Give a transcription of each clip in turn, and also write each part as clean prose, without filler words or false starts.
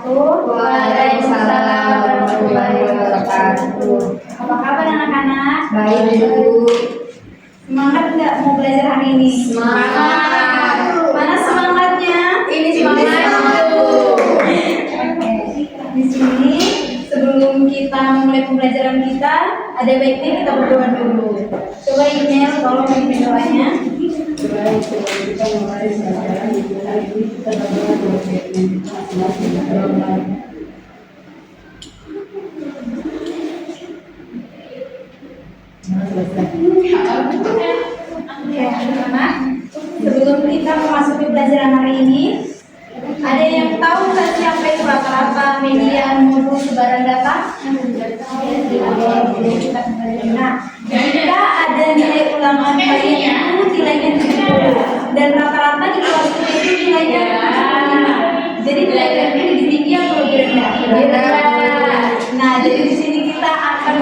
Waalaikumsalam warahmatullahi wabarakatuh. Apa kabar anak-anak? Baik, Bu. Semangat nggak mau belajar hari ini? Semangat. Mana semangatnya? Ini semangat, Bu. Oke. Di sini sebelum kita memulai pembelajaran kita, ada baiknya kita berdoa dulu. Coba Inel, tolong pimpin doanya. Baik, sebelum kita mulai pembelajaran di hari ini, kita berdoa dulu masing-masing. Oke, anak-anak. Sebelum kita memasuki pelajaran hari ini, ada yang tahu nggak siapa itu rata-rata median modul sebaran data? Nah, jika ada nilai ulangan kalian itu nilainya 70 dan rata-rata di kelas itu nilainya 75. Jadi nilai kalian lebih tinggi atau lebih rendah? Nah, jadi di sini kita akan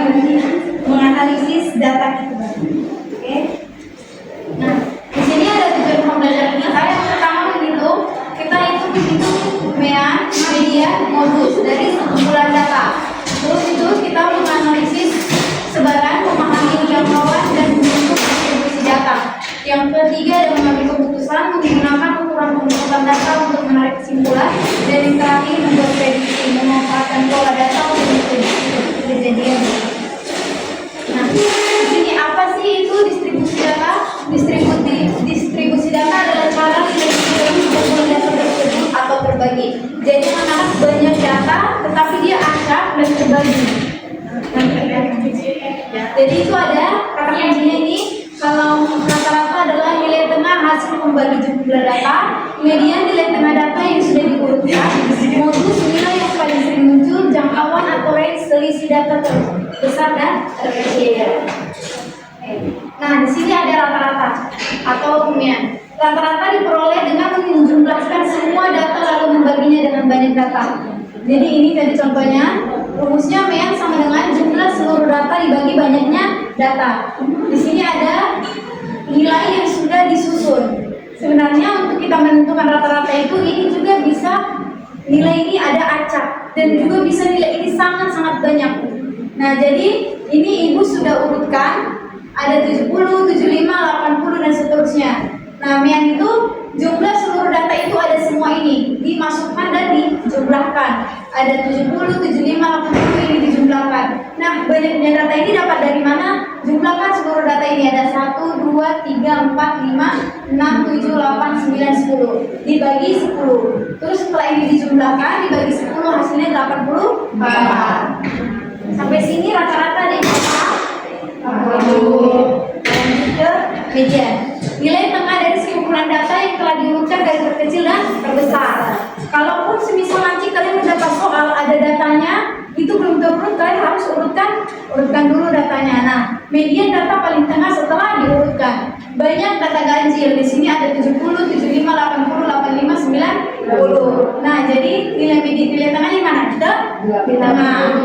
menganalisis data kita. Oke. Nah, di sini ada tujuan pembelajaran kita. Yang pertama begitu, kita hitung median modus dari sekumpulan data. Terus itu kita menganalisis sebaran, memahami jangkauan dan bentuk distribusi data. Yang ketiga adalah mengambil keputusan menggunakan ukuran pengumpulan data untuk menarik kesimpulan. Dan yang terakhir membuat prediksi, memanfaatkan pola data untuk memprediksi kejadian. Nah, di sini apa sih itu distribusi data? Distribusi data adalah cara nilai-nilai kumpulan data tersebut atau terbagi. Jadi anak banyak data, tetapi dia acak dan terbagi. Jadi itu ada kata kuncinya ini. Kalau rata-rata adalah nilai tengah hasil pembagi jumlah data, median nilai tengah data yang sudah diurutkan, modus nilai yang paling sering muncul, jangkauan atau range selisih data terbesar dan terkecil. Nah, di sini ada rata-rata atau kemudian rata-rata diperoleh dengan menjumlahkan semua data lalu membaginya dengan banyak data. Jadi ini tadi contohnya, rumusnya mean sama dengan jumlah seluruh data dibagi banyaknya data. Di sini ada nilai yang sudah disusun. Sebenarnya untuk kita menentukan rata-rata itu ini juga bisa nilai ini ada acak dan juga bisa nilai ini sangat-sangat banyak. Nah, jadi ini Ibu sudah urutkan. Ada 70, 75, 80 dan seterusnya. Nah, mean itu jumlah seluruh data itu ada semua ini dimasukkan dan dijumlahkan. Ada 70, 75, 80 ini dijumlahkan. Nah, banyaknya data ini dapat dari mana? Jumlahkan seluruh data ini ada 1, 2, 3, 4, 5, 6, 7, 8, 9, 10 dibagi 10. Terus setelah ini dijumlahkan dibagi 10 hasilnya 84. Sampai sini rata-rata ada berapa? Lanjut ke median. Nilai tengah dari sekumpulan data yang telah diurutkan dari terkecil dan terbesar. Kalaupun semisal nanti kalian mendapat soal ada datanya, itu belum terurut, kalian harus urutkan dulu datanya. Nah, median data paling tengah setelah diurutkan. Banyak data ganjil. Di sini ada 70, 75, 80, 85, 90. Nah, jadi nilai tengahnya mana? Kita di tengah.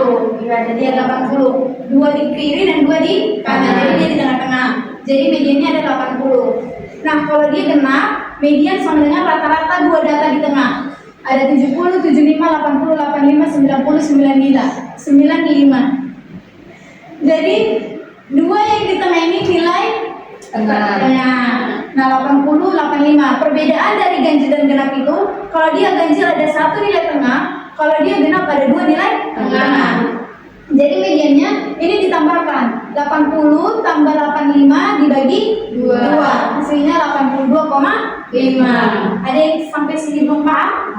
Ada dia 80. 2 di kiri dan 2 di kanan. Jadi dia di tengah-tengah. Jadi mediannya ada 80. Nah, kalau dia genap, median sama dengan rata-rata dua data di tengah. Ada 70, 75, 80, 85, 90, 95. Jadi dua yang di tengah ini nilai tengah. Nah, 80, 85. Perbedaan dari ganjil dan genap itu, kalau dia ganjil ada satu nilai tengah, kalau dia genap ada dua nilai tengah. Jadi mediannya ini ditambahkan 80 tambah 85 dibagi 2, hasilnya 82,5. Ada yang sampai sini belum paham?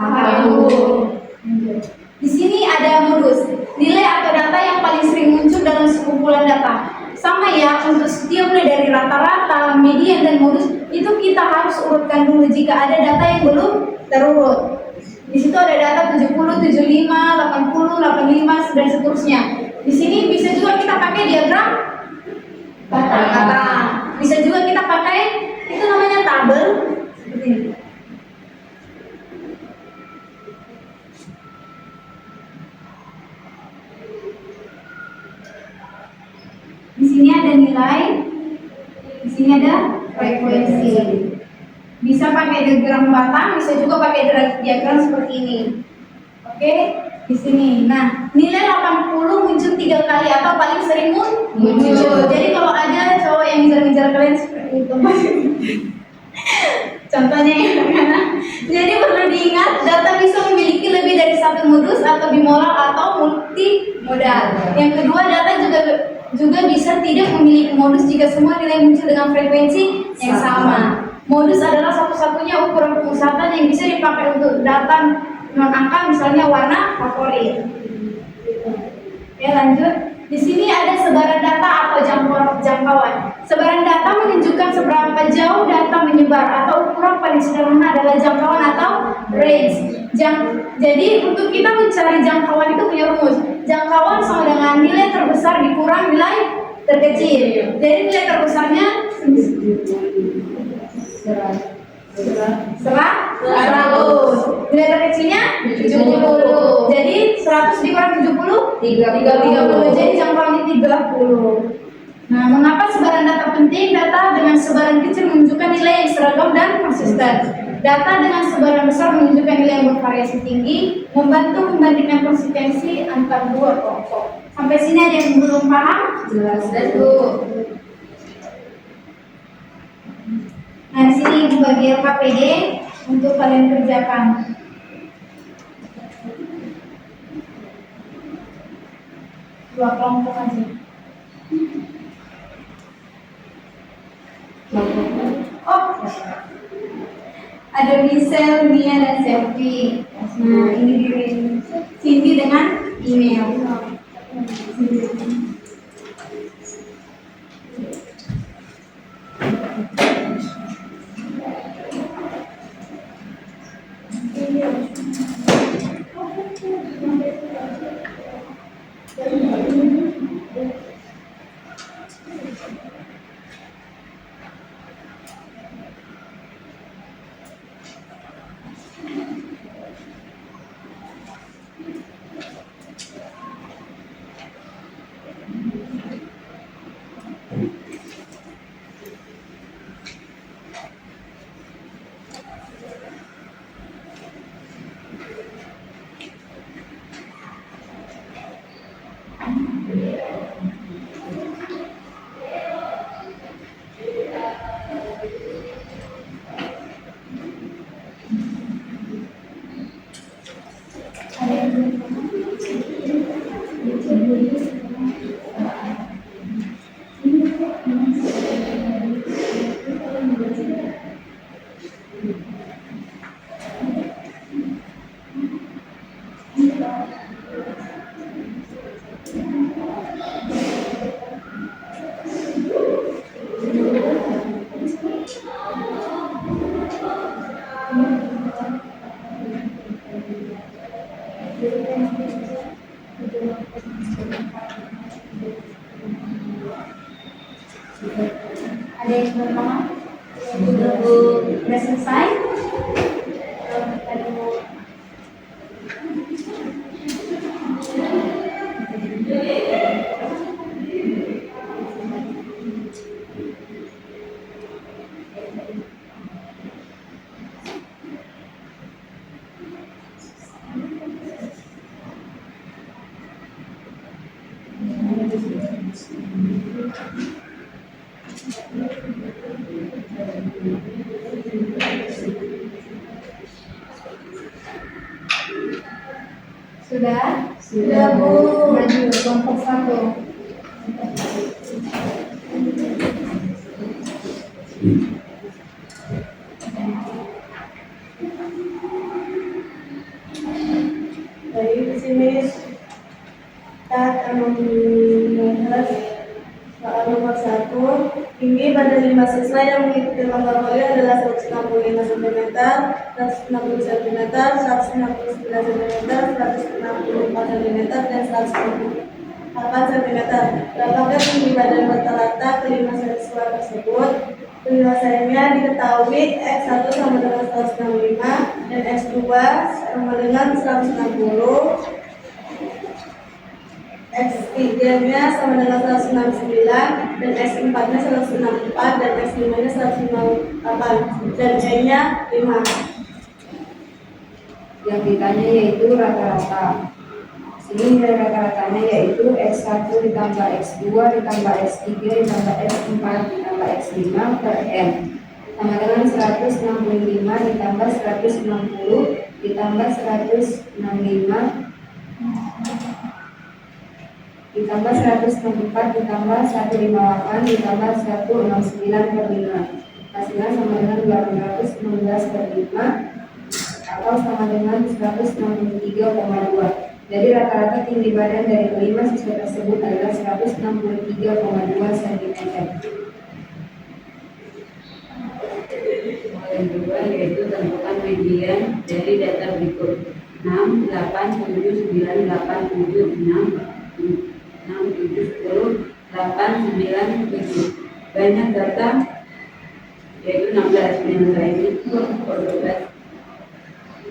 Di sini ada modus, nilai atau data yang paling sering muncul dalam sekumpulan data. Sama ya, untuk setiap nilai dari rata-rata, median dan modus itu kita harus urutkan dulu jika ada data yang belum terurut. Di situ ada data 70, 75, 80, 85 dan seterusnya. Di sini bisa juga kita pakai diagram batang. Bisa juga kita pakai itu namanya tabel seperti ini. Di sini ada nilai, di sini ada frekuensi. Bisa pakai diagram batang, bisa juga pakai diagram seperti ini. Oke, di sini. Nah, nilai 80 muncul 3 kali atau paling sering muncul. Jadi kalau ada cowok yang ngejar-ngejar kalian seperti itu. Contohnya ya. Jadi perlu diingat, data bisa memiliki lebih dari satu modus atau bimoral atau multimodal. Yang kedua, data juga bisa tidak memiliki modus jika semua nilai muncul dengan frekuensi yang sama. Modus adalah satu-satunya ukuran pemusatan yang bisa dipakai untuk data non angka, misalnya warna favorit. Ya, lanjut. Di sini ada sebaran data atau jangkauan. Sebaran data menunjukkan seberapa jauh data menyebar, atau ukuran paling sederhana adalah jangkauan atau range. Jadi untuk kita mencari jangkauan itu punya rumus. Jangkauan sama dengan nilai terbesar dikurang nilai terkecil. Jadi nilai terbesarnya 100. Nilai terkecilnya 70. Jadi 100 dikurang 70 30. Jadi jangkauannya 30. Nah, mengapa sebaran data penting? Data dengan sebaran kecil menunjukkan nilai yang seragam dan konsisten. Data dengan sebaran besar menunjukkan nilai yang bervariasi tinggi, membantu membandingkan konsistensi antar dua kelompok. Sampai sini ada yang belum paham? Jelas dulu. Nah, di sini Ibu bagi LKPD untuk kalian kerjakan. Dua kelompok aja. Oh, ada Michelle, Mia, dan Selfie. Nah, ini diri Cindy dengan email. Ada yang belum paham? Sudah selesai? Sudah? Sudah, Bu. Maju kelompok 1. Jadi di sini kita akan membahas soal nomor 1. Tinggi badan 5 siswa yang mengikuti lomba voli adalah 165 cm, 160 cm, 169 cm, 164 cm, dan 168 cm. Berapakah tinggi badan rata-rata kelima siswa tersebut? Penyelesaiannya diketahui X1 sama dengan 165 dan X2 sama dengan 160, X3-nya sama dengan 169 dan X4-nya 164 dan X5-nya 158 dan Y-nya 5. Yang ditanya yaitu rata-rata. Sini nilai rata-ratanya yaitu X1 ditambah X2 ditambah X3 ditambah X4 ditambah X5 per N sama dengan 165 ditambah 160 ditambah 165 ditambah 164 ditambah 158 ditambah 169 per 5 hasilnya sama dengan 816 per 5 atau sama dengan 163,2. Jadi rata-rata tinggi badan dari kelima siswa tersebut adalah 163,2 cm. Yang kedua yaitu tentukan median dari data berikut 6, 8, 7, 9, 8, 7, 6, 6, 7, 10, 8, 9, 7. Banyak data yaitu 16 yang lainnya 12.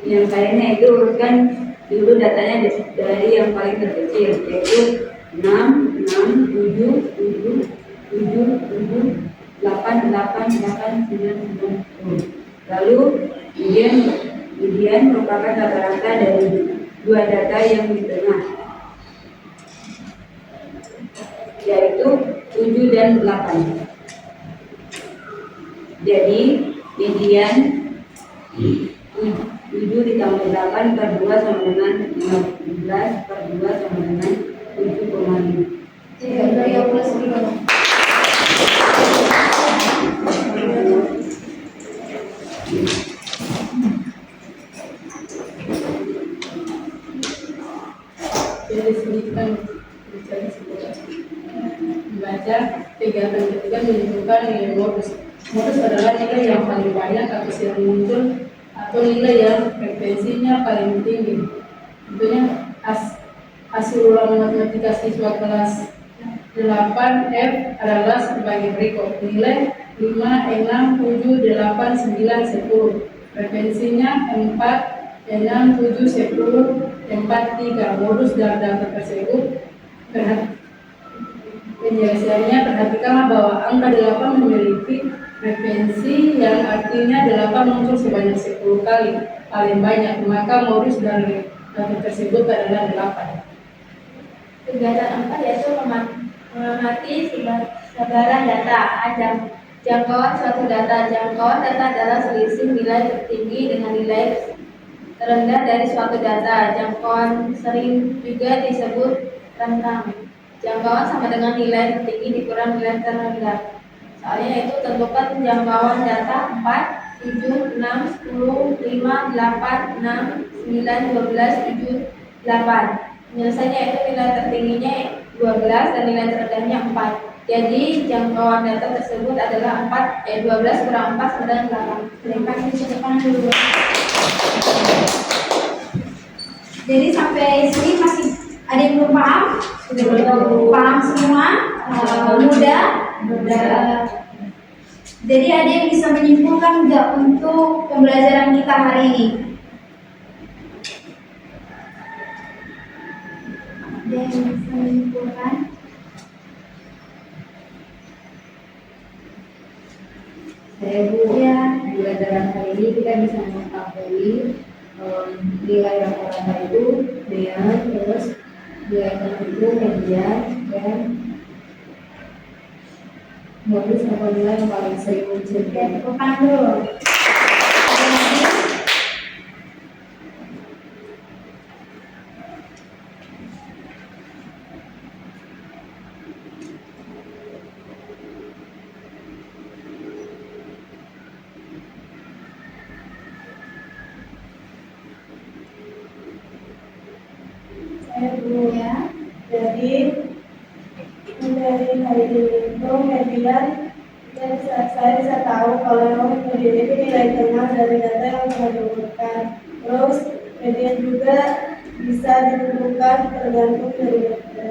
Yang lainnya itu urutkan dulu datanya dari yang paling terkecil yaitu 6, 6, 7, 7, 7, 7, 8, 8, 8, 9, 10. Lalu kemudian merupakan rata-rata dari dua data yang di tengah yaitu 7 dan 8. Jadi median 7 ditambah 8 per 2 sama dengan 15 per 2 sama dengan 7,5. Jadi sedikit membaca kegiatan ketiga menentukan nilai modus. Modus adalah nilai yang paling banyak atau sering muncul atau nilai yang frekuensinya paling tinggi. Tentunya hasil ulangan matematika siswa kelas 8F adalah sebagai berikut. Nilai 5, 6, 7, 8, 9, 10. Frekuensinya 4, 6, 7, 10, 4, 3. Modus dari data tersebut. Penyelesaiannya, perhatikanlah bahwa angka 8 memiliki frekuensi yang artinya 8 muncul sebanyak 10 kali paling banyak, maka modus dari data tersebut adalah 8. Kegiatan 4 yaitu mengamati sebaran data. Jangkauan suatu data. Jangkauan data adalah selisih nilai tertinggi dengan nilai terendah dari suatu data. Jangkauan sering juga disebut rentang. Jangkauan sama dengan nilai tertinggi dikurang nilai terendah. Soalnya itu tentukan jangkauan data 4, 7, 6, 10, 5, 8, 6, 9, 12, 7, 8. Penyelesaiannya itu nilai tertingginya 12 dan nilai terendahnya 4. Jadi jangkauan data tersebut adalah 12 kurang 4 sama dengan 8. Terima kasih dulu. Jadi sampai sini masih ada yang belum paham? Paham semua? Mudah? Jadi ada yang bisa menyimpulkan nggak untuk pembelajaran kita hari ini? Ada yang bisa menyimpulkan? Saya Bu, ya, pembelajaran hari ini kita bisa mengetahui nilai rata-rata itu dengan terus nilai tengah itu median dan modus atau nilai yang paling sering muncul. Ya, tepuk tangan dulu. Saya dulu Ya. Jadi dari hari ini itu median saya bisa tahu kalau median itu nilai tengah dari data yang telah diurutkan. Terus median juga bisa ditentukan tergantung dari data.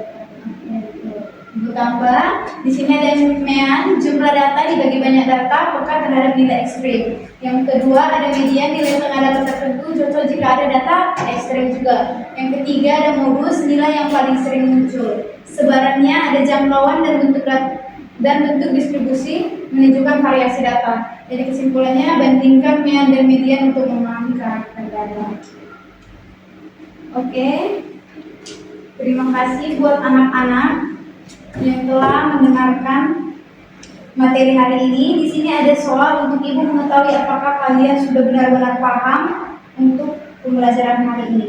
Untuk tambah, di sini ada mean jumlah data dibagi banyak data apakah terhadap nilai ekstrim. Yang kedua ada median nilai tengah data tertentu cocok jika ada data ekstrim juga. Yang ketiga ada modus nilai yang paling sering muncul. Sebarannya ada jangkauan dan bentuk distribusi menunjukkan variasi data. Jadi kesimpulannya bandingkan mean dan median untuk memahami karakter data. Oke. Terima kasih buat anak-anak yang telah mendengarkan materi hari ini. Di sini ada soal untuk Ibu mengetahui apakah kalian sudah benar-benar paham untuk pembelajaran hari ini.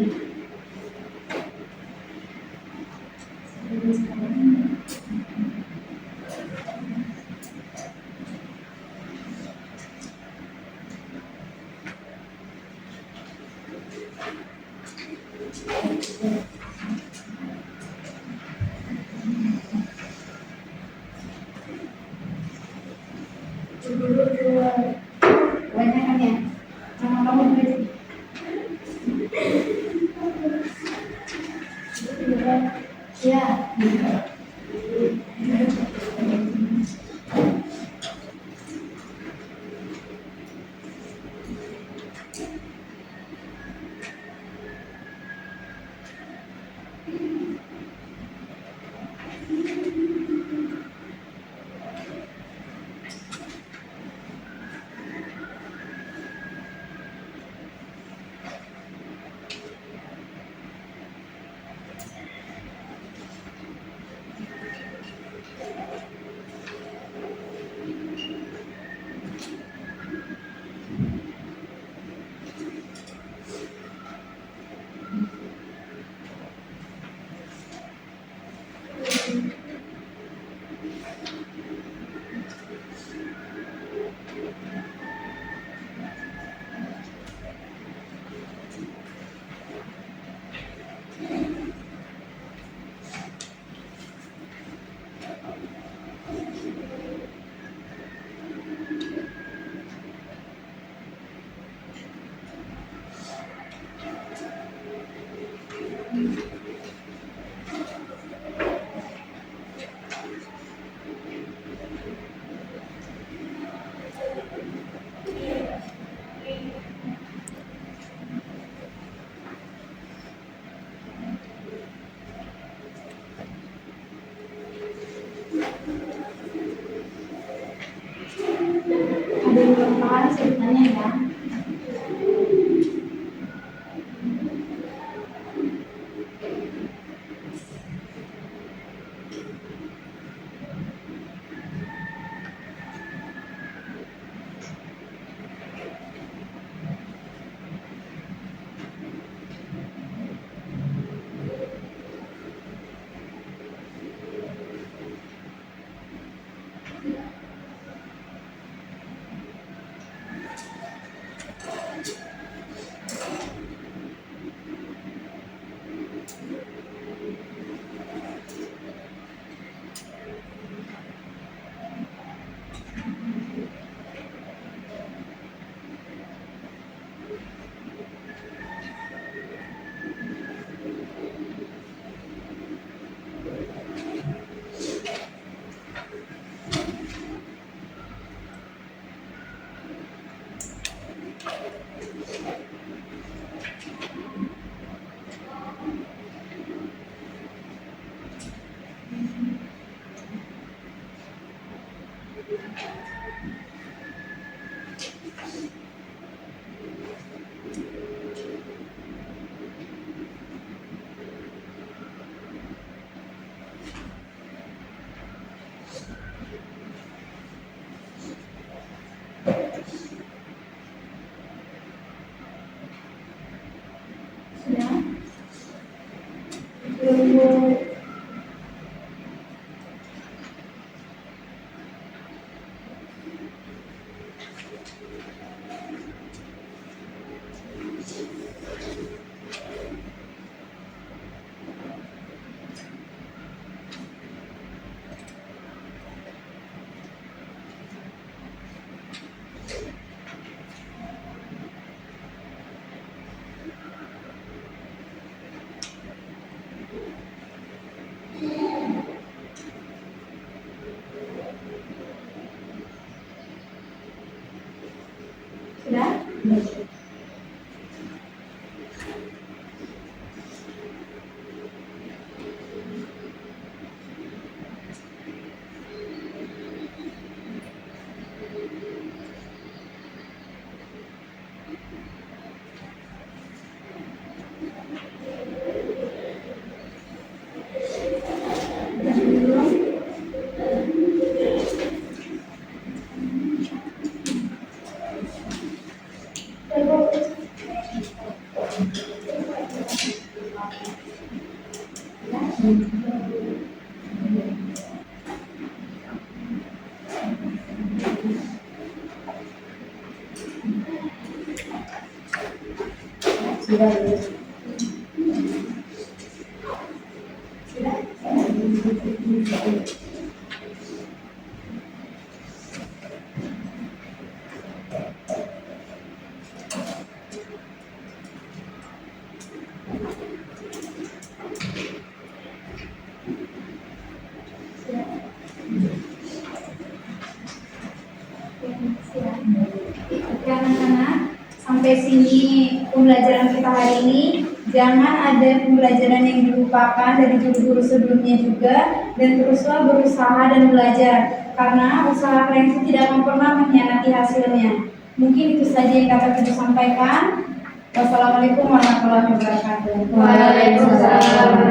Banyak kan ya? Nama kamu berarti? Ya. Ada beberapa sebutannya ya. Sudah. Tunggu. Sudah? Sudah ya. Oke anak-anak, sampai sini pembelajaran kita hari ini. Jangan ada pembelajaran yang dilupakan dari guru-guru sebelumnya juga, dan teruslah berusaha dan belajar, karena usaha kalian itu tidak akan pernah mengkhianati hasilnya. Mungkin itu saja yang dapat kita sampaikan. Wassalamualaikum warahmatullahi wabarakatuh. Waalaikumsalam.